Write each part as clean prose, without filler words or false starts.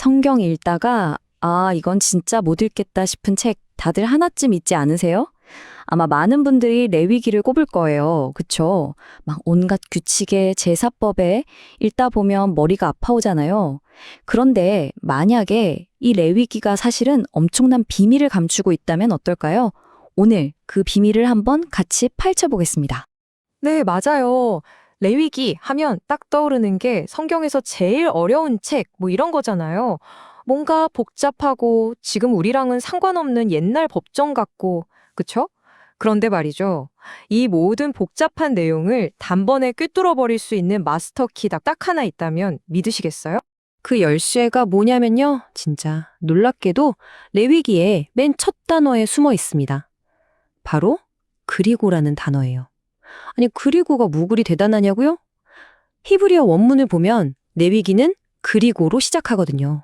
성경 읽다가 이건 진짜 못 읽겠다 싶은 책 다들 하나쯤 있지 않으세요? 아마 많은 분들이 레위기를 꼽을 거예요. 그쵸? 막 온갖 규칙에 제사법에 읽다 보면 머리가 아파오잖아요. 그런데 만약에 이 레위기가 사실은 엄청난 비밀을 감추고 있다면 어떨까요? 오늘 그 비밀을 한번 같이 파헤쳐 보겠습니다. 네, 맞아요. 레위기 하면 딱 떠오르는 게 성경에서 제일 어려운 책, 이런 거잖아요. 뭔가 복잡하고 지금 우리랑은 상관없는 옛날 법정 같고, 그쵸? 그런데 말이죠. 이 모든 복잡한 내용을 단번에 꿰뚫어 버릴 수 있는 마스터키 딱 하나 있다면 믿으시겠어요? 그 열쇠가 뭐냐면요. 진짜 놀랍게도 레위기의 맨 첫 단어에 숨어 있습니다. 바로 그리고라는 단어예요. 아니, 그리고가 뭐 그리 대단하냐고요? 히브리어 원문을 보면 레위기는 그리고로 시작하거든요.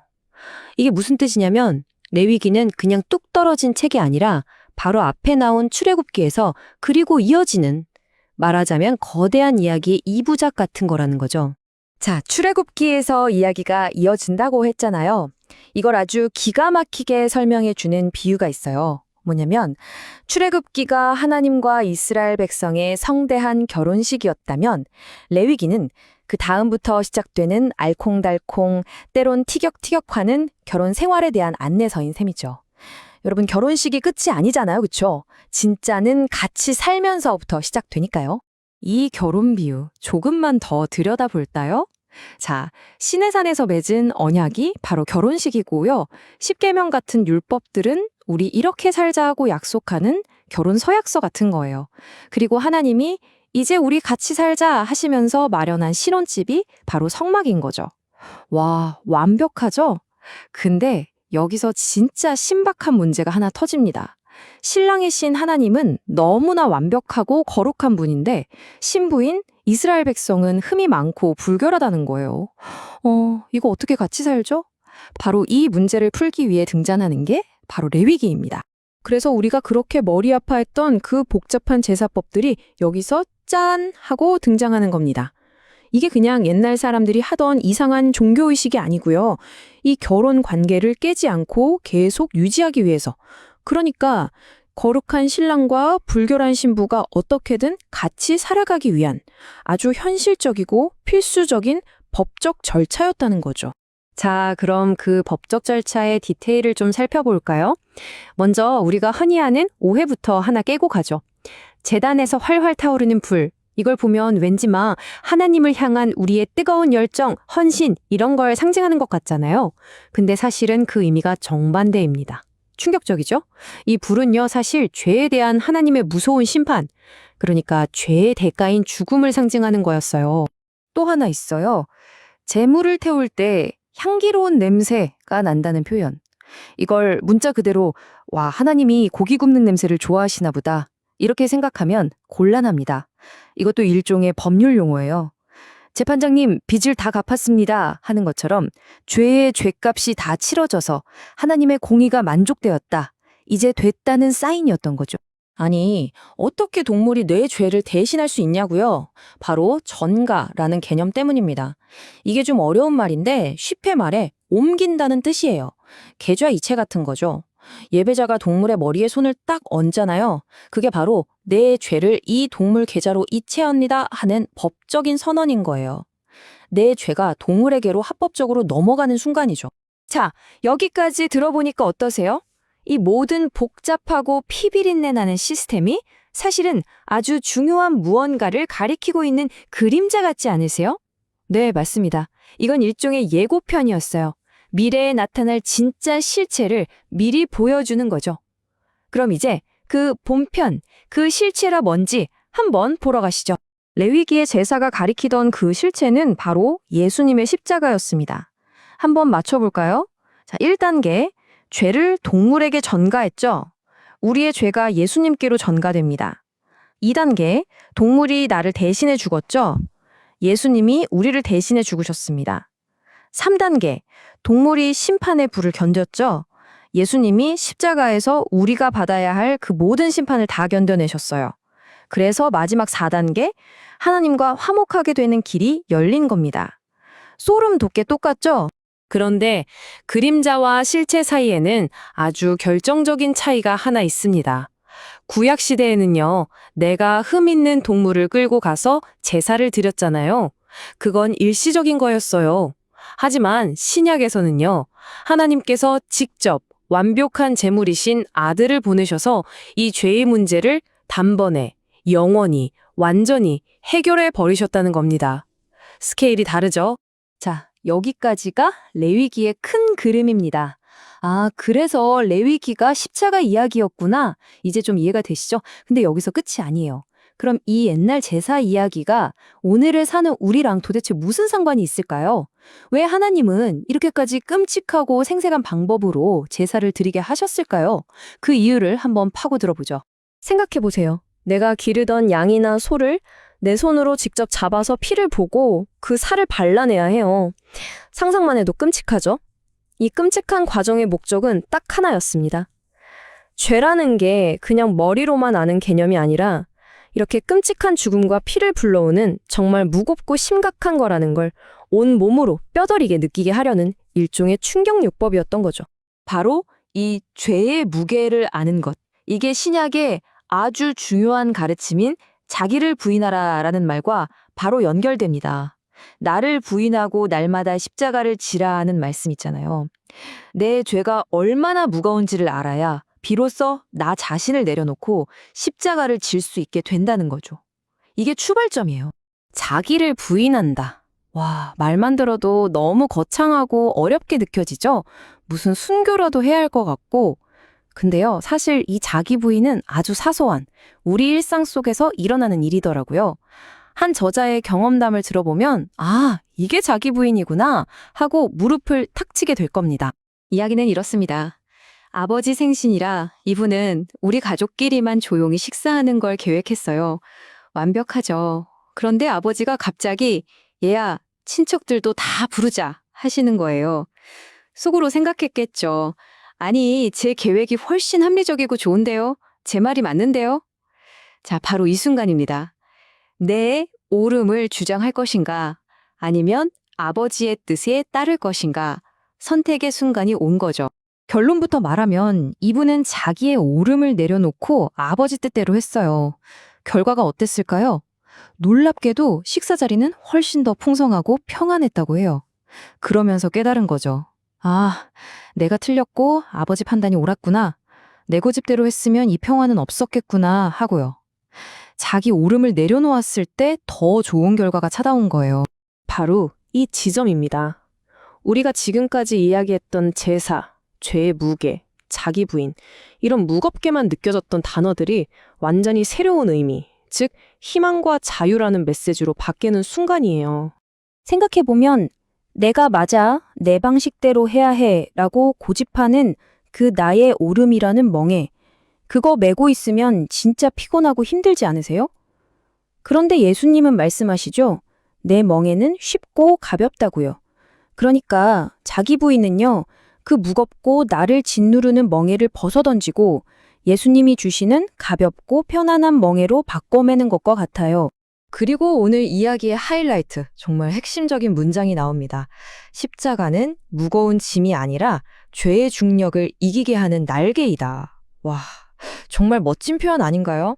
이게 무슨 뜻이냐면 레위기는 그냥 뚝 떨어진 책이 아니라 바로 앞에 나온 출애굽기에서 그리고 이어지는, 말하자면 거대한 이야기의 이부작 같은 거라는 거죠. 자, 출애굽기에서 이야기가 이어진다고 했잖아요. 이걸 아주 기가 막히게 설명해 주는 비유가 있어요. 뭐냐면 출애굽기가 하나님과 이스라엘 백성의 성대한 결혼식이었다면 레위기는 그 다음부터 시작되는 알콩달콩 때론 티격태격하는 결혼 생활에 대한 안내서인 셈이죠. 여러분, 결혼식이 끝이 아니잖아요. 그렇죠? 진짜는 같이 살면서부터 시작되니까요. 이 결혼 비유 조금만 더 들여다볼까요? 자, 시내산에서 맺은 언약이 바로 결혼식이고요. 십계명 같은 율법들은 우리 이렇게 살자 하고 약속하는 결혼 서약서 같은 거예요. 그리고 하나님이 이제 우리 같이 살자 하시면서 마련한 신혼집이 바로 성막인 거죠. 와, 완벽하죠? 근데 여기서 진짜 신박한 문제가 하나 터집니다. 신랑의 신 하나님은 너무나 완벽하고 거룩한 분인데 신부인 이스라엘 백성은 흠이 많고 불결하다는 거예요. 이거 어떻게 같이 살죠? 바로 이 문제를 풀기 위해 등장하는 게 바로 레위기입니다. 그래서 우리가 그렇게 머리 아파했던 그 복잡한 제사법들이 여기서 짠! 하고 등장하는 겁니다. 이게 그냥 옛날 사람들이 하던 이상한 종교의식이 아니고요. 이 결혼 관계를 깨지 않고 계속 유지하기 위해서. 그러니까 거룩한 신랑과 불결한 신부가 어떻게든 같이 살아가기 위한 아주 현실적이고 필수적인 법적 절차였다는 거죠. 자, 그럼 그 법적 절차의 디테일을 좀 살펴볼까요? 먼저 우리가 흔히 하는 오해부터 하나 깨고 가죠. 제단에서 활활 타오르는 불. 이걸 보면 왠지 막 하나님을 향한 우리의 뜨거운 열정, 헌신 이런 걸 상징하는 것 같잖아요. 근데 사실은 그 의미가 정반대입니다. 충격적이죠? 이 불은요, 사실 죄에 대한 하나님의 무서운 심판, 그러니까 죄의 대가인 죽음을 상징하는 거였어요. 또 하나 있어요. 재물을 태울 때 향기로운 냄새가 난다는 표현. 이걸 문자 그대로 와, 하나님이 고기 굽는 냄새를 좋아하시나 보다, 이렇게 생각하면 곤란합니다. 이것도 일종의 법률 용어예요. 재판장님, 빚을 다 갚았습니다 하는 것처럼 죄의 죄값이 다 치러져서 하나님의 공의가 만족되었다, 이제 됐다는 사인이었던 거죠. 아니, 어떻게 동물이 내 죄를 대신할 수 있냐고요? 바로 전가라는 개념 때문입니다. 이게 좀 어려운 말인데 쉽게 말해 옮긴다는 뜻이에요. 계좌이체 같은 거죠. 예배자가 동물의 머리에 손을 딱 얹잖아요. 그게 바로 내 죄를 이 동물 계좌로 이체합니다 하는 법적인 선언인 거예요. 내 죄가 동물에게로 합법적으로 넘어가는 순간이죠. 자, 여기까지 들어보니까 어떠세요? 이 모든 복잡하고 피비린내 나는 시스템이 사실은 아주 중요한 무언가를 가리키고 있는 그림자 같지 않으세요? 네, 맞습니다. 이건 일종의 예고편이었어요. 미래에 나타날 진짜 실체를 미리 보여주는 거죠. 그럼 이제 그 본편, 그 실체라 뭔지 한번 보러 가시죠. 레위기의 제사가 가리키던 그 실체는 바로 예수님의 십자가였습니다. 한번 맞춰볼까요? 자, 1단계, 죄를 동물에게 전가했죠. 우리의 죄가 예수님께로 전가됩니다. 2단계, 동물이 나를 대신해 죽었죠. 예수님이 우리를 대신해 죽으셨습니다. 3단계, 동물이 심판의 불을 견뎠죠. 예수님이 십자가에서 우리가 받아야 할 그 모든 심판을 다 견뎌내셨어요. 그래서 마지막 4단계, 하나님과 화목하게 되는 길이 열린 겁니다. 소름 돋게 똑같죠? 그런데 그림자와 실체 사이에는 아주 결정적인 차이가 하나 있습니다. 구약 시대에는요, 내가 흠 있는 동물을 끌고 가서 제사를 드렸잖아요. 그건 일시적인 거였어요. 하지만 신약에서는요, 하나님께서 직접 완벽한 제물이신 아들을 보내셔서 이 죄의 문제를 단번에, 영원히, 완전히 해결해 버리셨다는 겁니다. 스케일이 다르죠? 자, 여기까지가 레위기의 큰 그림입니다. 아, 그래서 레위기가 십자가 이야기였구나. 이제 좀 이해가 되시죠? 근데 여기서 끝이 아니에요. 그럼 이 옛날 제사 이야기가 오늘을 사는 우리랑 도대체 무슨 상관이 있을까요? 왜 하나님은 이렇게까지 끔찍하고 생생한 방법으로 제사를 드리게 하셨을까요? 그 이유를 한번 파고들어 보죠. 생각해 보세요. 내가 기르던 양이나 소를 내 손으로 직접 잡아서 피를 보고 그 살을 발라내야 해요. 상상만 해도 끔찍하죠? 이 끔찍한 과정의 목적은 딱 하나였습니다. 죄라는 게 그냥 머리로만 아는 개념이 아니라 이렇게 끔찍한 죽음과 피를 불러오는 정말 무겁고 심각한 거라는 걸 온 몸으로 뼈저리게 느끼게 하려는 일종의 충격요법이었던 거죠. 바로 이 죄의 무게를 아는 것. 이게 신약의 아주 중요한 가르침인 자기를 부인하라라는 말과 바로 연결됩니다. 나를 부인하고 날마다 십자가를 지라 하는 말씀 있잖아요. 내 죄가 얼마나 무거운지를 알아야 비로소 나 자신을 내려놓고 십자가를 질 수 있게 된다는 거죠. 이게 출발점이에요. 자기를 부인한다. 와, 말만 들어도 너무 거창하고 어렵게 느껴지죠? 무슨 순교라도 해야 할 것 같고. 근데요, 사실 이 자기 부인은 아주 사소한 우리 일상 속에서 일어나는 일이더라고요. 한 저자의 경험담을 들어보면, 아, 이게 자기 부인이구나 하고 무릎을 탁 치게 될 겁니다. 이야기는 이렇습니다. 아버지 생신이라 이분은 우리 가족끼리만 조용히 식사하는 걸 계획했어요. 완벽하죠. 그런데 아버지가 갑자기 얘야, 친척들도 다 부르자 하시는 거예요. 속으로 생각했겠죠. 아니, 제 계획이 훨씬 합리적이고 좋은데요? 제 말이 맞는데요? 자, 바로 이 순간입니다. 내 옳음을 주장할 것인가? 아니면 아버지의 뜻에 따를 것인가? 선택의 순간이 온 거죠. 결론부터 말하면 이분은 자기의 옳음을 내려놓고 아버지 뜻대로 했어요. 결과가 어땠을까요? 놀랍게도 식사 자리는 훨씬 더 풍성하고 평안했다고 해요. 그러면서 깨달은 거죠. 아, 내가 틀렸고 아버지 판단이 옳았구나. 내 고집대로 했으면 이 평화는 없었겠구나 하고요. 자기 옳음을 내려놓았을 때 더 좋은 결과가 찾아온 거예요. 바로 이 지점입니다. 우리가 지금까지 이야기했던 제사, 죄의 무게, 자기 부인, 이런 무겁게만 느껴졌던 단어들이 완전히 새로운 의미, 즉 희망과 자유라는 메시지로 바뀌는 순간이에요. 생각해보면 내가 맞아, 내 방식대로 해야 해 라고 고집하는 그 나의 옳음이라는 멍에 그거 메고 있으면 진짜 피곤하고 힘들지 않으세요? 그런데 예수님은 말씀하시죠. 내 멍에는 쉽고 가볍다고요. 그러니까 자기 부인은요. 그 무겁고 나를 짓누르는 멍에를 벗어던지고 예수님이 주시는 가볍고 편안한 멍에로 바꿔매는 것과 같아요. 그리고 오늘 이야기의 하이라이트, 정말 핵심적인 문장이 나옵니다. 십자가는 무거운 짐이 아니라 죄의 중력을 이기게 하는 날개이다. 와, 정말 멋진 표현 아닌가요?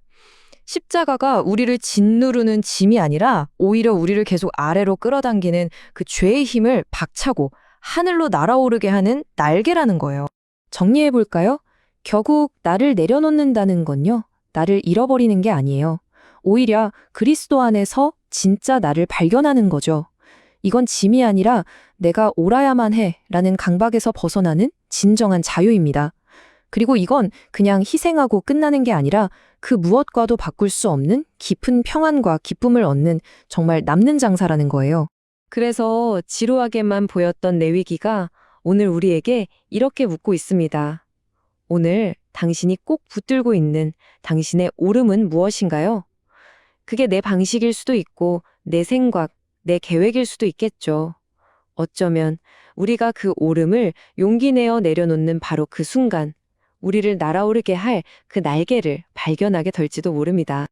십자가가 우리를 짓누르는 짐이 아니라 오히려 우리를 계속 아래로 끌어당기는 그 죄의 힘을 박차고 하늘로 날아오르게 하는 날개라는 거예요. 정리해 볼까요? 결국 나를 내려놓는다는 건요, 나를 잃어버리는 게 아니에요. 오히려 그리스도 안에서 진짜 나를 발견하는 거죠. 이건 짐이 아니라 내가 옳아야만 해 라는 강박에서 벗어나는 진정한 자유입니다. 그리고 이건 그냥 희생하고 끝나는 게 아니라 그 무엇과도 바꿀 수 없는 깊은 평안과 기쁨을 얻는 정말 남는 장사라는 거예요. 그래서 지루하게만 보였던 레위기가 오늘 우리에게 이렇게 묻고 있습니다. 오늘 당신이 꼭 붙들고 있는 당신의 옳음은 무엇인가요? 그게 내 방식일 수도 있고 내 생각, 내 계획일 수도 있겠죠. 어쩌면 우리가 그 옳음을 용기 내어 내려놓는 바로 그 순간 우리를 날아오르게 할 그 날개를 발견하게 될지도 모릅니다.